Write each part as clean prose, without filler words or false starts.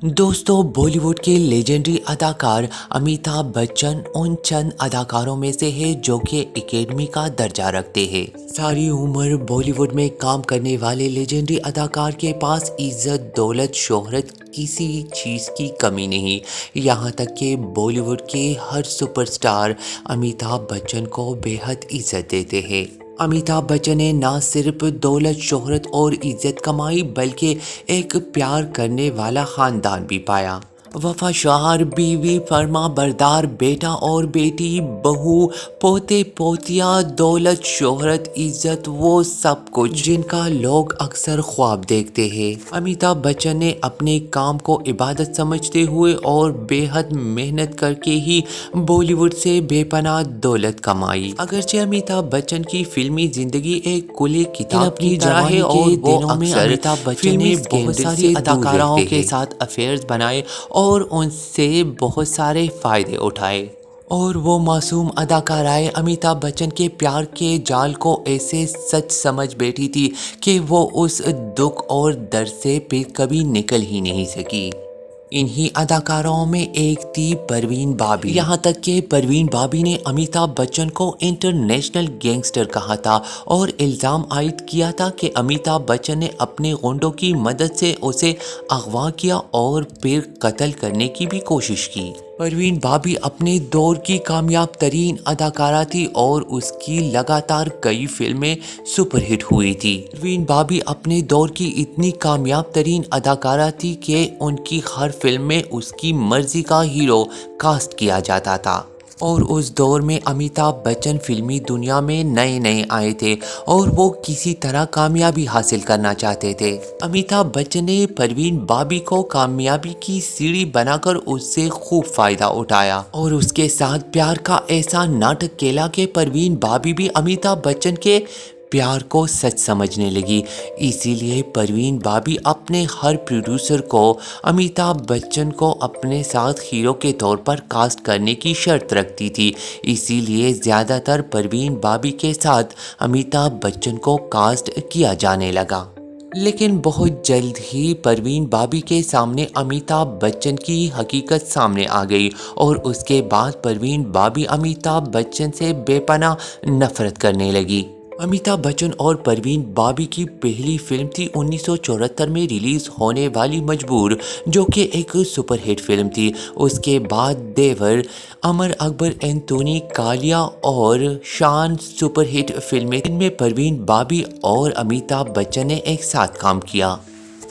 دوستو بالی ووڈ کے لیجنڈری اداکار امیتابھ بچن ان چند اداکاروں میں سے ہے جو کہ اکیڈمی کا درجہ رکھتے ہیں۔ ساری عمر بالی ووڈ میں کام کرنے والے لیجنڈری اداکار کے پاس عزت، دولت، شہرت کسی چیز کی کمی نہیں، یہاں تک کہ بالی ووڈ کے ہر سپر سٹار امیتابھ بچن کو بے حد عزت دیتے ہیں۔ امیتابھ بچن نے نہ صرف دولت، شہرت اور عزت کمائی بلکہ ایک پیار کرنے والا خاندان بھی پایا۔ وفا شوہر، بیوی، فرما بردار، بیٹا اور بیٹی، بہو، پوتے پوتیاں، دولت، شہرت، عزت، وہ سب کچھ جن کا لوگ اکثر خواب دیکھتے ہیں۔ امیتابھ بچن نے اپنے کام کو عبادت سمجھتے ہوئے اور بے حد محنت کر کے ہی بالی ووڈ سے بے پناہ دولت کمائی۔ اگرچہ امیتابھ بچن کی فلمی زندگی ایک کھلی کتاب کی طرح ہے اور وہ اکثر امیتابھ بچن نے بہت ساری اداکاراؤں کے ساتھ افیئرز بنائے اور ان سے بہت سارے فائدے اٹھائے، اور وہ معصوم اداکارائے امیتابھ بچن کے پیار کے جال کو ایسے سچ سمجھ بیٹھی تھی کہ وہ اس دکھ اور درد سے پھر کبھی نکل ہی نہیں سکی۔ انہی اداکاروں میں ایک تھی پروین بابی۔ یہاں تک کہ پروین بابی نے امیتابھ بچن کو انٹرنیشنل گینگسٹر کہا تھا اور الزام عائد کیا تھا کہ امیتابھ بچن نے اپنے غنڈوں کی مدد سے اسے اغوا کیا اور پھر قتل کرنے کی بھی کوشش کی۔ پروین بابی اپنے دور کی کامیاب ترین اداکارہ تھی اور اس کی لگاتار کئی فلمیں سپر ہٹ ہوئی تھی۔ پروین بابی اپنے دور کی اتنی کامیاب ترین اداکارہ تھی کہ ان کی ہر فلم میں اس کی مرضی کا ہیرو کاسٹ کیا جاتا تھا، اور اس دور میں امیتابھ بچن فلمی دنیا میں نئے آئے تھے اور وہ کسی طرح کامیابی حاصل کرنا چاہتے تھے۔ امیتابھ بچن نے پروین بابی کو کامیابی کی سیڑھی بنا کر اس سے خوب فائدہ اٹھایا اور اس کے ساتھ پیار کا ایسا ناٹک کھیلا کہ پروین بابی بھی امیتابھ بچن کے پیار کو سچ سمجھنے لگی۔ اسی لیے پروین بابی اپنے ہر پروڈیوسر کو امیتابھ بچن کو اپنے ساتھ ہیرو کے طور پر کاسٹ کرنے کی شرط رکھتی تھی، اسی لیے زیادہ تر پروین بابی کے ساتھ امیتابھ بچن کو کاسٹ کیا جانے لگا۔ لیکن بہت جلد ہی پروین بابی کے سامنے امیتابھ بچن کی حقیقت سامنے آ گئی اور اس کے بعد پروین بابی امیتابھ بچن سے بے پناہ نفرت کرنے لگی۔ امیتابھ بچن اور پروین بابی کی پہلی فلم تھی 1974 میں ریلیز ہونے والی مجبور، جو کہ ایک سپر ہٹ فلم تھی۔ اس کے بعد دیور، امر اکبر اینتھونی، کالیا اور شان سپر ہٹ فلمیں، ان میں پروین بابی اور امیتابھ بچن نے ایک ساتھ کام کیا۔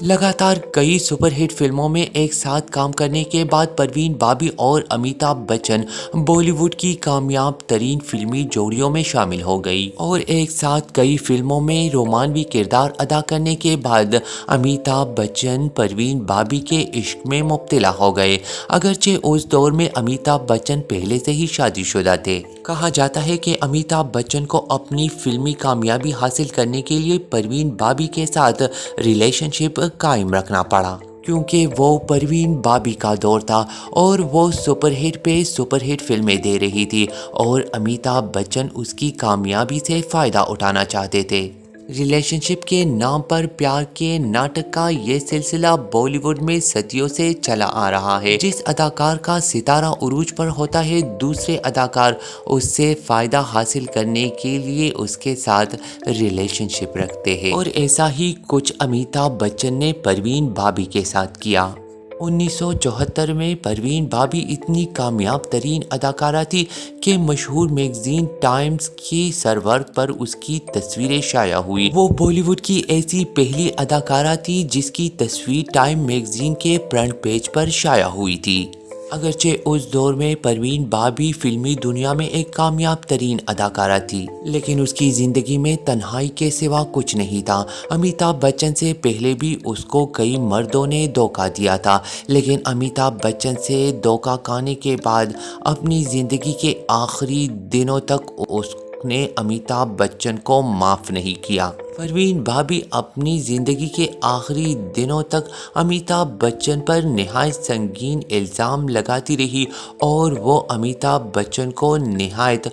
لگاتار کئی سپر ہٹ فلموں میں ایک ساتھ کام کرنے کے بعد پروین بابی اور امیتابھ بچن بالی ووڈ کی کامیاب ترین فلمی جوڑیوں میں شامل ہو گئی، اور ایک ساتھ کئی فلموں میں رومانوی کردار ادا کرنے کے بعد امیتابھ بچن پروین بابی کے عشق میں مبتلا ہو گئے۔ اگرچہ اس دور میں امیتابھ بچن پہلے سے ہی شادی شدہ تھے۔ کہا جاتا ہے کہ امیتابھ بچن کو اپنی فلمی کامیابی حاصل کرنے کے لیے پروین بابی کے ساتھ ریلیشن شپ قائم رکھنا پڑا، کیونکہ وہ پروین بابی کا دور تھا اور وہ سپر ہٹ پہ سپر ہٹ فلمیں دے رہی تھی اور امیتابھ بچن اس کی کامیابی سے فائدہ اٹھانا چاہتے تھے۔ ریلیشن شپ کے نام پر پیار کے ناٹک کا یہ سلسلہ بالی ووڈ میں صدیوں سے چلا آ رہا ہے۔ جس اداکار کا ستارہ عروج پر ہوتا ہے، دوسرے اداکار اس سے فائدہ حاصل کرنے کے لیے اس کے ساتھ ریلیشن شپ رکھتے ہیں، اور ایسا ہی کچھ امیتابھ بچن نے پروین بابی کے ساتھ کیا۔ 1974 میں پروین بابی اتنی کامیاب ترین اداکارہ تھی کہ مشہور میگزین ٹائمز کی سرور پر اس کی تصویریں شائع ہوئی۔ وہ بالی ووڈ کی ایسی پہلی اداکارہ تھی جس کی تصویر ٹائم میگزین کے فرنٹ پیج پر شائع ہوئی تھی۔ اگرچہ اس دور میں پروین بابی فلمی دنیا میں ایک کامیاب ترین اداکارہ تھی، لیکن اس کی زندگی میں تنہائی کے سوا کچھ نہیں تھا۔ امیتابھ بچن سے پہلے بھی اس کو کئی مردوں نے دھوکہ دیا تھا، لیکن امیتابھ بچن سے دھوکہ کھانے کے بعد اپنی زندگی کے آخری دنوں تک اس نے امیتابھ بچن کو معاف نہیں کیا۔ پروین بابی اپنی زندگی کے آخری دنوں تک امیتابھ بچن پر نہایت سنگین الزام لگاتی رہی اور وہ امیتابھ بچن کو نہایت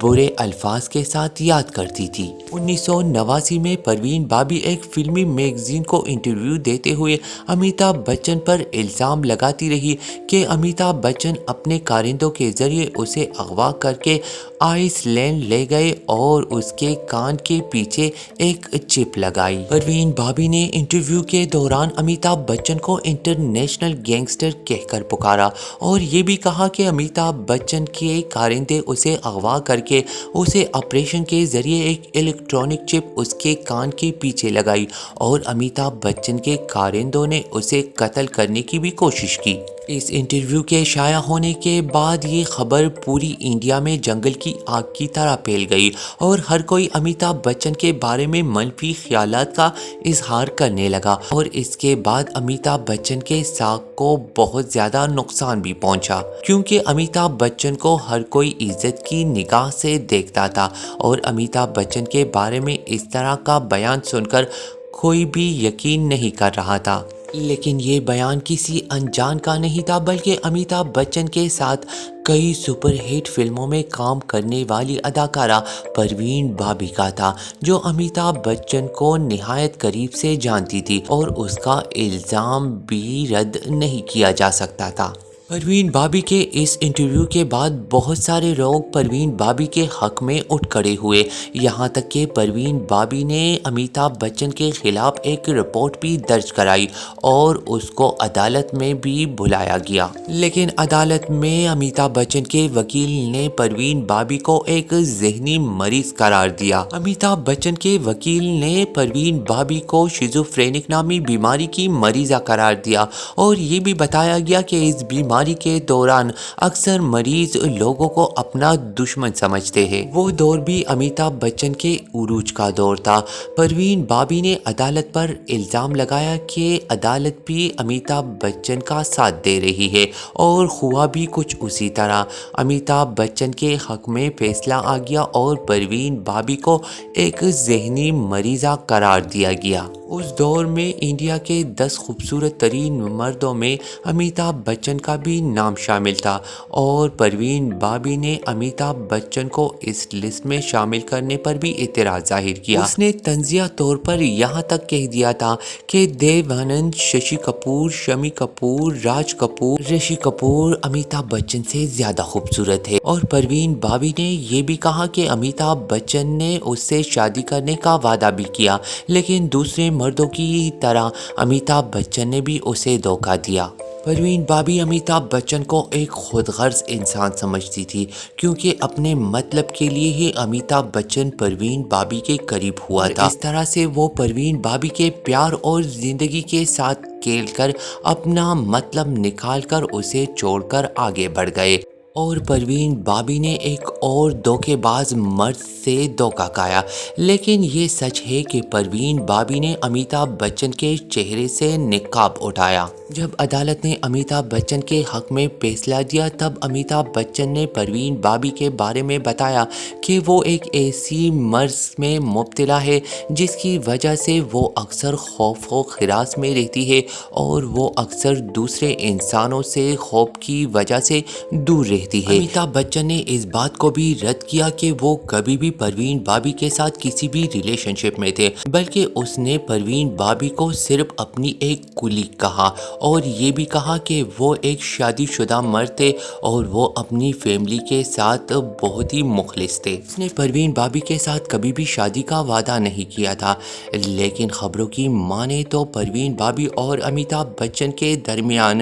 برے الفاظ کے ساتھ یاد کرتی تھی۔ 1989 میں پروین بابی ایک فلمی میگزین کو انٹرویو دیتے ہوئے امیتابھ بچن پر الزام لگاتی رہی کہ امیتابھ بچن اپنے کارندوں کے ذریعے اسے اغوا کر کے آئس لینڈ لے گئے اور اس کے کان کے پیچھے ایک چپ لگائی۔ پروین بابی نے انٹرویو کے دوران امیتابھ بچن کو انٹرنیشنل گینگسٹر کہہ کر پکارا اور یہ بھی کہا کہ امیتابھ بچن کے کارندے اسے اغوا کر کے اسے آپریشن کے ذریعے ایک الیکٹرانک چپ اس کے کان کے پیچھے لگائی اور امیتابھ بچن کے کارندوں نے اسے قتل کرنے کی بھی کوشش کی۔ اس انٹرویو کے شائع ہونے کے بعد یہ خبر پوری انڈیا میں جنگل کی آگ کی طرح پھیل گئی اور ہر کوئی امیتابھ بچن کے بارے میں منفی خیالات کا اظہار کرنے لگا اور اس کے بعد امیتابھ بچن کے ساکھ کو بہت زیادہ نقصان بھی پہنچا کیونکہ امیتابھ بچن کو ہر کوئی عزت کی نگاہ سے دیکھتا تھا اور امیتابھ بچن کے بارے میں اس طرح کا بیان سن کر کوئی بھی یقین نہیں کر رہا تھا۔ لیکن یہ بیان کسی انجان کا نہیں تھا بلکہ امیتابھ بچن کے ساتھ کئی سپر ہٹ فلموں میں کام کرنے والی اداکارہ پروین بابی کا تھا جو امیتابھ بچن کو نہایت قریب سے جانتی تھی اور اس کا الزام بھی رد نہیں کیا جا سکتا تھا۔ پروین بابی کے اس انٹرویو کے بعد بہت سارے لوگ پروین بابی کے حق میں اٹھ کھڑے ہوئے، یہاں تک کہ پروین بابی نے امیتابھ بچن کے خلاف ایک رپورٹ بھی درج کرائی اور اس کو عدالت میں بھی بلایا گیا، لیکن عدالت میں امیتابھ بچن کے وکیل نے پروین بابی کو ایک ذہنی مریض قرار دیا۔ امیتابھ بچن کے وکیل نے پروین بابی کو شیزوفرینک نامی بیماری کی مریضہ قرار دیا اور یہ بھی بتایا گیا کہ اس بیماری کے دوران اکثر مریض لوگوں کو اپنا دشمن سمجھتے ہیں۔ وہ دور بھی امیتابھ بچن کے عروج کا دور تھا۔ پروین بابی نے عدالت پر الزام لگایا کہ عدالت بھی امیتابھ بچن کا ساتھ دے رہی ہے اور ہوا بھی کچھ اسی طرح۔ امیتابھ بچن کے حق میں فیصلہ آ گیا اور پروین بابی کو ایک ذہنی مریضہ قرار دیا گیا۔ اس دور میں انڈیا کے 10 خوبصورت ترین مردوں میں امیتابھ بچن کا بھی نام شامل تھا اور پروین بابی نے امیتابھ بچن کو اس لسٹ میں شامل کرنے پر بھی اعتراض ظاہر کیا۔ اس نے طنزیہ طور پر یہاں تک کہہ دیا تھا کہ دیو آنند، ششی کپور، شمی کپور، راج کپور، رشی کپور امیتابھ بچن سے زیادہ خوبصورت ہے اور پروین بابی نے یہ بھی کہا کہ امیتابھ بچن نے اس سے شادی کرنے کا وعدہ بھی کیا لیکن دوسرے مردوں کی طرح امیتابھ بچن نے بھی اسے دھوکہ دیا۔ پروین بابی امیتابھ بچن کو ایک خود غرض انسان سمجھتی تھی کیونکہ اپنے مطلب کے لیے ہی امیتابھ بچن پروین بابی کے قریب ہوا تھا۔ اس طرح سے وہ پروین بابی کے پیار اور زندگی کے ساتھ کھیل کر اپنا مطلب نکال کر اسے چھوڑ کر آگے بڑھ گئے اور پروین بابی نے ایک اور دھوکے باز مرد سے دھوکہ کھایا۔ لیکن یہ سچ ہے کہ پروین بابی نے امیتابھ بچن کے چہرے سے نقاب اٹھایا۔ جب عدالت نے امیتابھ بچن کے حق میں فیصلہ دیا تب امیتابھ بچن نے پروین بابی کے بارے میں بتایا کہ وہ ایک ایسی مرض میں مبتلا ہے جس کی وجہ سے وہ اکثر خوف و ہراس میں رہتی ہے اور وہ اکثر دوسرے انسانوں سے خوف کی وجہ سے دور رہتی ہے۔ امیتابھ بچن نے اس بات کو بھی رد کیا کہ وہ کبھی بھی پروین بابی کے ساتھ کسی بھی ریلیشن شپ میں تھے بلکہ اس نے پروین بابی کو صرف اپنی ایک کولیگ کہا اور یہ بھی کہا کہ وہ ایک شادی شدہ مرد تھے اور وہ اپنی فیملی کے ساتھ بہت ہی مخلص تھے۔ اس نے پروین بابی کے ساتھ کبھی بھی شادی کا وعدہ نہیں کیا تھا لیکن خبروں کی مانے تو پروین بابی اور امیتابھ بچن کے درمیان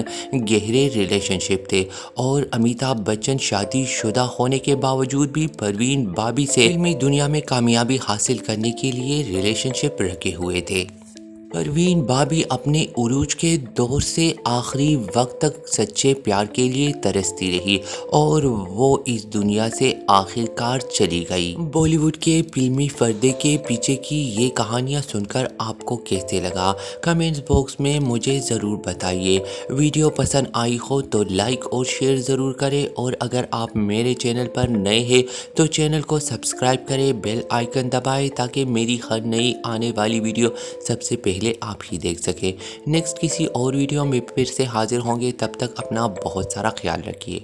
گہرے ریلیشن شپ تھے اور امیتابھ بچن شادی شدہ ہونے کے باوجود بھی پروین بابی سے فلمی دنیا میں کامیابی حاصل کرنے کے لیے ریلیشن شپ رکھے ہوئے تھے۔ پروین بابی اپنے عروج کے دور سے آخری وقت تک سچے پیار کے لیے ترستی رہی اور وہ اس دنیا سے آخر کار چلی گئی۔ بالی ووڈ کے فلمی پردے کے پیچھے کی یہ کہانیاں سن کر آپ کو کیسے لگا؟ کمنٹس باکس میں مجھے ضرور بتائیے۔ ویڈیو پسند آئی ہو تو لائک اور شیئر ضرور کریں، اور اگر آپ میرے چینل پر نئے ہیں تو چینل کو سبسکرائب کریں، بیل آئیکن دبائیں تاکہ میری ہر نئی آنے والی ویڈیو سب سے پہلے آپ ہی دیکھ سکیں۔ نیکسٹ کسی اور ویڈیو میں پھر سے حاضر ہوں گے، تب تک اپنا بہت سارا خیال رکھیے۔